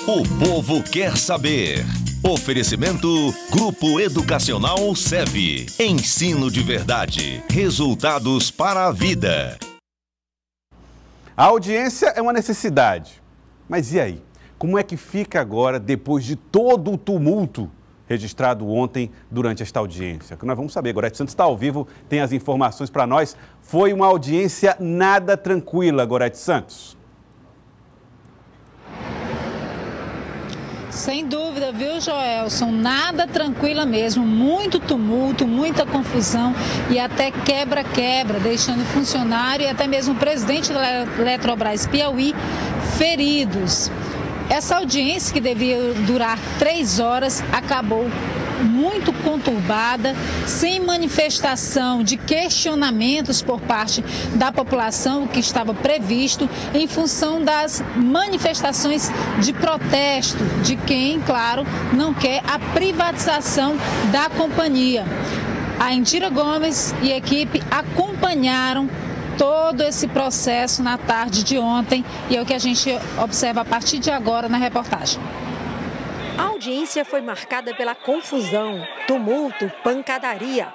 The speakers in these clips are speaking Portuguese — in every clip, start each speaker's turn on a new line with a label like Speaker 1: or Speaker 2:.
Speaker 1: O povo quer saber. Oferecimento Grupo Educacional SEV. Ensino de verdade. Resultados para a vida.
Speaker 2: A audiência é uma necessidade. Mas e aí? Como é que fica agora depois de todo o tumulto registrado ontem durante esta audiência? Que nós vamos saber. Gorete Santos está ao vivo, tem as informações para nós. Foi uma audiência nada tranquila, Gorete Santos.
Speaker 3: Sem dúvida, viu, Joelson? Nada tranquila mesmo, muito tumulto, muita confusão e até quebra-quebra, deixando o funcionário e até mesmo o presidente da Eletrobras Piauí feridos. Essa audiência, que devia durar 3 horas, acabou muito conturbada, sem manifestação de questionamentos por parte da população, o que estava previsto, em função das manifestações de protesto de quem, claro, não quer a privatização da companhia. A Indira Gomes e a equipe acompanharam todo esse processo na tarde de ontem e é o que a gente observa a partir de agora na reportagem.
Speaker 4: A audiência foi marcada pela confusão, tumulto, pancadaria.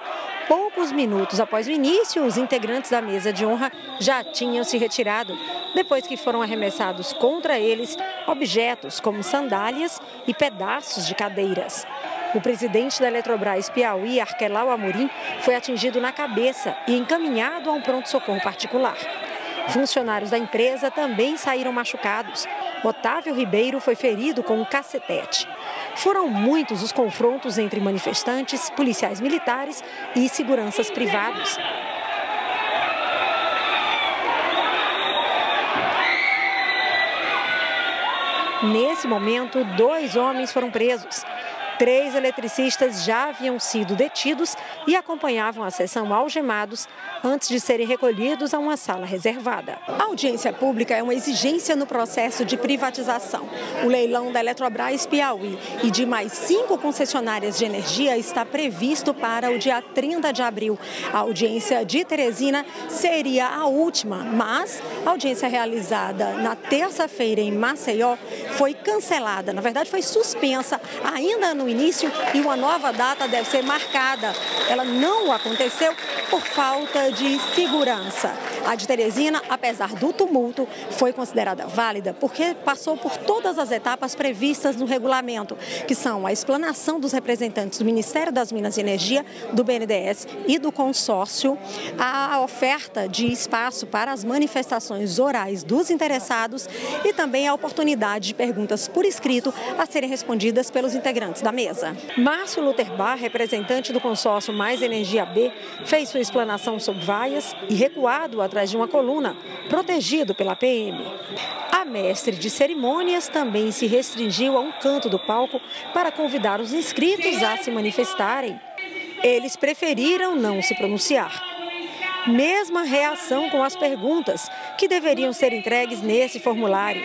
Speaker 4: Poucos minutos após o início, os integrantes da mesa de honra já tinham se retirado, depois que foram arremessados contra eles objetos como sandálias e pedaços de cadeiras. O presidente da Eletrobras Piauí, Arquelau Amorim, foi atingido na cabeça e encaminhado a um pronto-socorro particular. Funcionários da empresa também saíram machucados. Otávio Ribeiro foi ferido com um cacetete. Foram muitos os confrontos entre manifestantes, policiais militares e seguranças privados. Nesse momento, 2 homens foram presos. 3 eletricistas já haviam sido detidos e acompanhavam a sessão algemados antes de serem recolhidos a uma sala reservada. A audiência pública é uma exigência no processo de privatização. O leilão da Eletrobras Piauí e de mais 5 concessionárias de energia está previsto para o dia 30 de abril. A audiência de Teresina seria a última, mas a audiência realizada na terça-feira em Maceió foi cancelada. Na verdade, foi suspensa ainda no início e uma nova data deve ser marcada. Ela não aconteceu por falta de segurança. A de Teresina, apesar do tumulto, foi considerada válida porque passou por todas as etapas previstas no regulamento, que são a explanação dos representantes do Ministério das Minas e Energia, do BNDES e do consórcio, a oferta de espaço para as manifestações orais dos interessados e também a oportunidade de perguntas por escrito a serem respondidas pelos integrantes da mesa. Márcio Luterbar, representante do consórcio Mais Energia B, fez sua explanação sob vaias e recuado atrás de uma coluna, protegido pela PM. A mestre de cerimônias também se restringiu a um canto do palco para convidar os inscritos a se manifestarem. Eles preferiram não se pronunciar. Mesma reação com as perguntas, que deveriam ser entregues nesse formulário.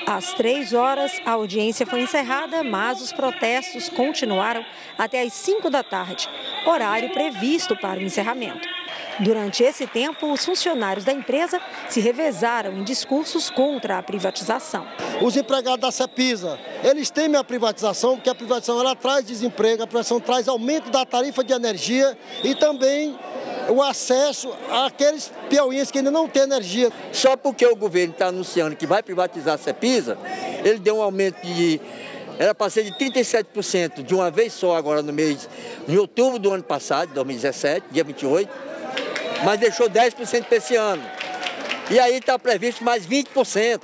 Speaker 4: Às 3 horas, a audiência foi encerrada, mas os protestos continuaram até às 5 da tarde, horário previsto para o encerramento. Durante esse tempo, os funcionários da empresa se revezaram em discursos contra a privatização.
Speaker 5: Os empregados da Cepisa, eles temem a privatização, porque a privatização ela traz desemprego, a privatização traz aumento da tarifa de energia e também o acesso àqueles piauienses que ainda não têm energia.
Speaker 6: Só porque o governo está anunciando que vai privatizar a Cepisa, ele deu um aumento de... Era para ser de 37% de uma vez só agora no mês de outubro do ano passado, 2017, dia 28, mas deixou 10% para esse ano. E aí está previsto mais 20%.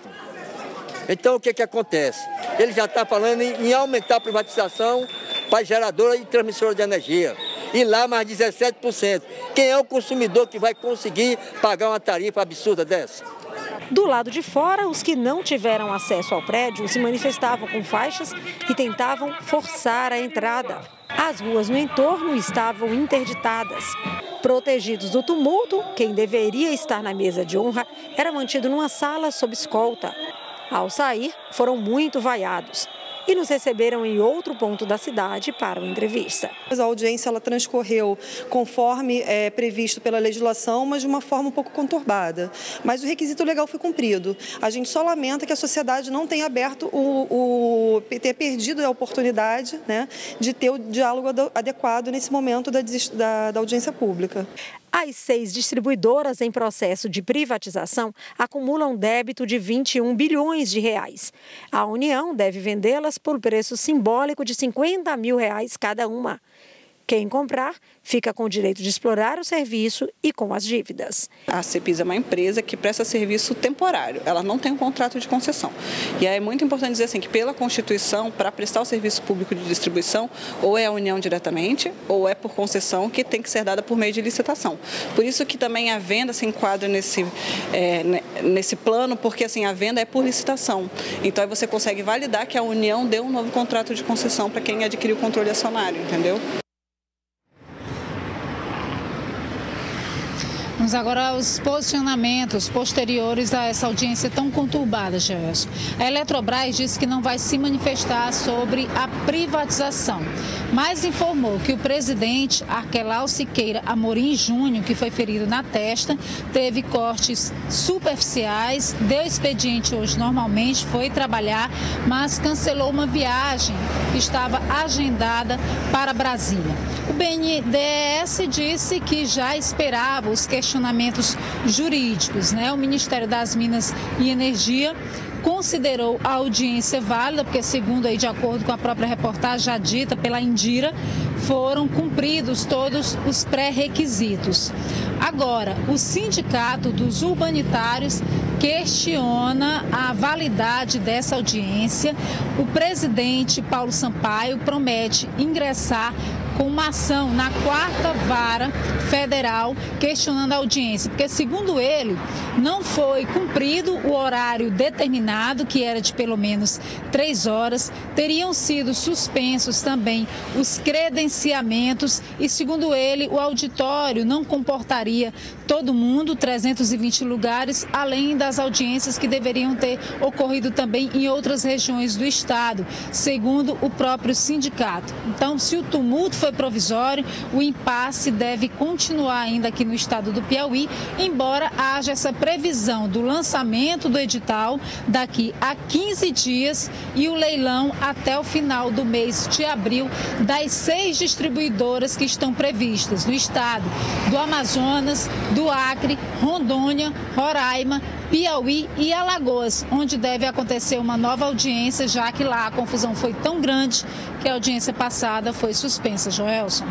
Speaker 6: Então o que acontece? Ele já está falando em aumentar a privatização para geradora e transmissora de energia. E lá mais 17%. Quem é o consumidor que vai conseguir pagar uma tarifa absurda dessa?
Speaker 4: Do lado de fora, os que não tiveram acesso ao prédio se manifestavam com faixas e tentavam forçar a entrada. As ruas no entorno estavam interditadas. Protegidos do tumulto, quem deveria estar na mesa de honra era mantido numa sala sob escolta. Ao sair, foram muito vaiados. e nos receberam em outro ponto da cidade para uma entrevista.
Speaker 7: A audiência ela transcorreu conforme previsto pela legislação, mas de uma forma um pouco conturbada. Mas o requisito legal foi cumprido. A gente só lamenta que a sociedade não tenha aberto ter perdido a oportunidade, né, de ter o diálogo adequado nesse momento da audiência pública.
Speaker 4: As 6 distribuidoras em processo de privatização acumulam débito de 21 bilhões de reais. A União deve vendê-las por preço simbólico de R$50 mil cada uma. Quem comprar fica com o direito de explorar o serviço e com as dívidas.
Speaker 8: A Cepisa é uma empresa que presta serviço temporário, ela não tem um contrato de concessão. E aí é muito importante dizer assim, que pela Constituição, para prestar o serviço público de distribuição, ou é a União diretamente, ou é por concessão, que tem que ser dada por meio de licitação. Por isso que também a venda se enquadra nesse plano, porque assim, a venda é por licitação. Então aí você consegue validar que a União deu um novo contrato de concessão para quem adquiriu o controle acionário, entendeu?
Speaker 3: Vamos agora aos posicionamentos posteriores a essa audiência tão conturbada, Gerson. A Eletrobras disse que não vai se manifestar sobre a privatização, mas informou que o presidente Arquelau Siqueira Amorim Júnior, que foi ferido na testa, teve cortes superficiais, deu expediente hoje normalmente, foi trabalhar, mas cancelou uma viagem que estava agendada para Brasília. O BNDES disse que já esperava os questionamentos jurídicos, né? O Ministério das Minas e Energia considerou a audiência válida, porque segundo aí, de acordo com a própria reportagem já dita pela Indira, foram cumpridos todos os pré-requisitos. Agora, o Sindicato dos Urbanitários questiona a validade dessa audiência. O presidente Paulo Sampaio promete ingressar com uma ação na 4ª Vara Federal questionando a audiência, porque segundo ele não foi cumprido o horário determinado, que era de pelo menos 3 horas, teriam sido suspensos também os credenciamentos e segundo ele o auditório não comportaria todo mundo, 320 lugares, além das audiências que deveriam ter ocorrido também em outras regiões do estado, segundo o próprio sindicato. Então, se o tumulto foi provisório, o impasse deve continuar ainda aqui no estado do Piauí, embora haja essa previsão do lançamento do edital daqui a 15 dias e o leilão até o final do mês de abril das 6 distribuidoras que estão previstas no estado do Amazonas, do Acre, Rondônia, Roraima, Piauí e Alagoas, onde deve acontecer uma nova audiência, já que lá a confusão foi tão grande que a audiência passada foi suspensa. Joelson.